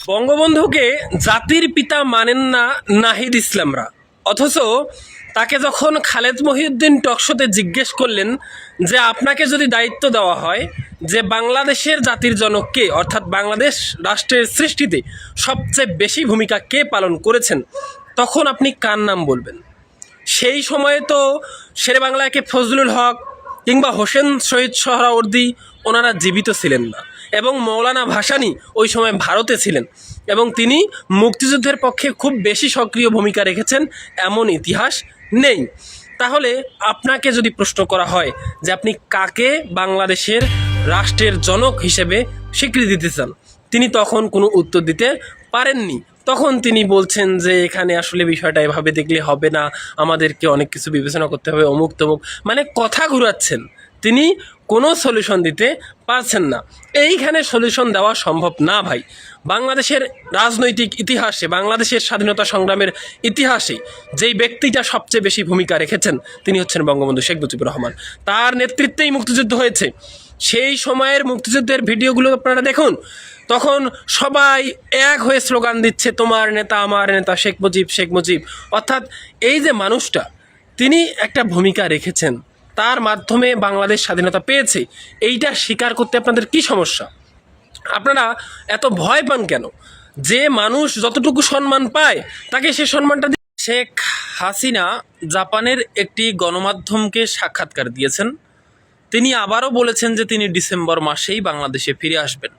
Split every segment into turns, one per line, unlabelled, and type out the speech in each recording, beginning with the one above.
বঙ্গবন্ধুকে জাতির পিতা মানেন না নাহিদ ইসলামরা, অথচ তাকে যখন খালেদ মহিউদ্দিন টকশোতে জিজ্ঞেস করলেন যে আপনাকে যদি দায়িত্ব দেওয়া হয় যে বাংলাদেশের জাতির জনক কে, অর্থাৎ বাংলাদেশ রাষ্ট্রের সৃষ্টিতে সবচেয়ে বেশি ভূমিকা কে পালন করেছেন, তখন আপনি কার নাম বলবেন? সেই সময়ে তো শেরে বাংলাকে ফজলুল হক কিংবা হোসেন শহীদ সোহরাওয়ার্দী ওনারা জীবিত ছিলেন না, এবং মৌলানা ভাসানী ওই সময় ভারতে ছিলেন এবং তিনি মুক্তিযুদ্ধের পক্ষে খুব বেশি সক্রিয় ভূমিকা রেখেছেন এমন ইতিহাস নেই। তাহলে আপনাকে যদি প্রশ্ন করা হয় যে আপনি কাকে বাংলাদেশের রাষ্ট্রের জনক হিসেবে স্বীকৃতি দিতে চান, তিনি তখন কোনো উত্তর দিতে পারেননি। তখন তিনি বলছেন যে এখানে আসলে বিষয়টা এভাবে দেখলে হবে না, আমাদেরকে অনেক কিছু বিবেচনা করতে হবে, অমুক তমুক, মানে কথা ঘুরাচ্ছেন। তিনি কোনো সলিউশন দিতে পারছেন না। এইখানে সলিউশন দেওয়া সম্ভব না ভাই। বাংলাদেশের রাজনৈতিক ইতিহাসে, বাংলাদেশের স্বাধীনতা সংগ্রামের ইতিহাসে যেই ব্যক্তিটা সবচেয়ে বেশি ভূমিকা রেখেছেন তিনি হচ্ছেন বঙ্গবন্ধু শেখ মুজিবুর রহমান। তার নেতৃত্বেই মুক্তিযুদ্ধ হয়েছে। সেই সময়ের মুক্তিযুদ্ধের ভিডিওগুলো আপনারা দেখুন, তখন সবাই এক হয়ে স্লোগান দিচ্ছে তোমার নেতা আমার নেতা শেখ মুজিব শেখ মুজিব। অর্থাৎ এই যে মানুষটা, তিনি একটা ভূমিকা রেখেছেন, তার মাধ্যমে বাংলাদেশ স্বাধীনতা পেয়েছে, এইটা স্বীকার করতে আপনাদের কি সমস্যা? আপনারা এত ভয় পান কেন? যে মানুষ যতটুকু সম্মান পায় তাকে সে সম্মানটা শেখ হাসিনা জাপানের একটি গণমাধ্যমকে সাক্ষাৎকার দিয়েছেন। তিনি আবারও বলেছেন যে তিনি ডিসেম্বর মাসেই বাংলাদেশে ফিরে আসবেন।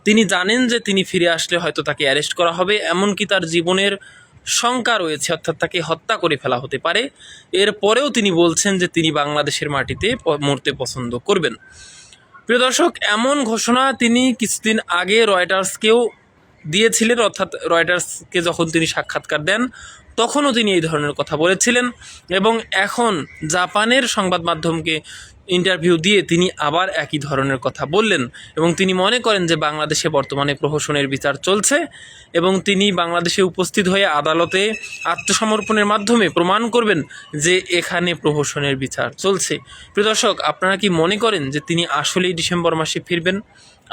তিনি জানেন যে তিনি ফিরে আসলে হয়তো তাকে অ্যারেস্ট করা হবে, এমনকি তার জীবনের শঙ্কা রয়েছে, অর্থাৎ তাকে হত্যা করে ফেলা হতে পারে। এরপরেও তিনি বলছেন যে তিনি বাংলাদেশের মাটিতে মরতে পছন্দ করবেন। প্রিয় দর্শক, এমন ঘোষণা তিনি কিছুদিন আগে রয়টার্সকেও দিয়েছিলেন, অর্থাৎ রয়টার্সকে যখন তিনি সাক্ষাৎকার দেন তখনও তিনি এই ধরনের কথা বলেছিলেন, এবং এখন জাপানের সংবাদ মাধ্যমকে ইন্টারভিউ দিয়ে তিনি আবার একই ধরনের কথা বললেন। এবং তিনি মনে করেন যে বাংলাদেশে বর্তমানে প্রহসনের বিচার চলছে এবং তিনি বাংলাদেশে উপস্থিত হয়ে আদালতে আত্মসমর্পণের মাধ্যমে প্রমাণ করবেন যে এখানে প্রহসনের বিচার চলছে। প্রিয় দর্শক, আপনারা কি মনে করেন যে তিনি আসলেই ডিসেম্বর মাসে ফিরবেন?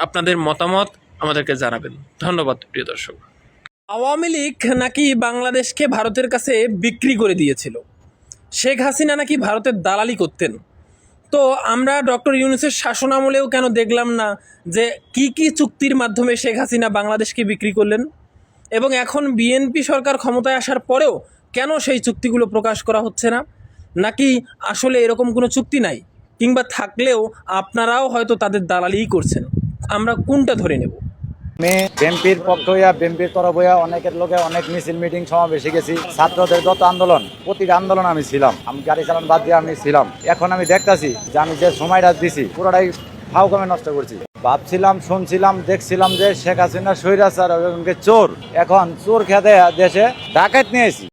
আপনাদের মতামত আমাদেরকে জানাবেন। ধন্যবাদ প্রিয় দর্শক। আওয়ামী লীগ নাকি বাংলাদেশকে ভারতের কাছে বিক্রি করে দিয়েছিল, শেখ হাসিনা নাকি ভারতের দালালি করতেন। তো আমরা ডক্টর ইউনূসের শাসনামলেও কেন দেখলাম না যে কি কি চুক্তির মাধ্যমে শেখ হাসিনা বাংলাদেশকে বিক্রি করলেন? এবং এখন বিএনপি সরকার ক্ষমতায় আসার পরেও কেন সেই চুক্তিগুলো প্রকাশ করা হচ্ছে না? নাকি আসলে এরকম কোনো চুক্তি নাই, কিংবা থাকলেও আপনারাও হয়তো তাদের দালালিই করছেন? আমরা কোনটা ধরে নেব?
আমি বিএনপির পক্ষ হইয়া, বিএনপির তরফ হইয়া অনেকের লোকে অনেক মিছিল মিটিং সমাবেশে গেছি। ছাত্রদের যত আন্দোলন, প্রতিটা আন্দোলন আমি ছিলাম। আমি গাড়ি চালান বাদ দিয়ে আমি ছিলাম। এখন আমি দেখতেছি যে আমি যে সময়টা দিছি পুরোটাই ফাও কমে নষ্ট করছি। ভাবছিলাম, শুনছিলাম, দেখছিলাম যে শেখ হাসিনা স্বৈরাচার চোর, এখন চোর খেতে দেশে ডাকাত নিয়েছি।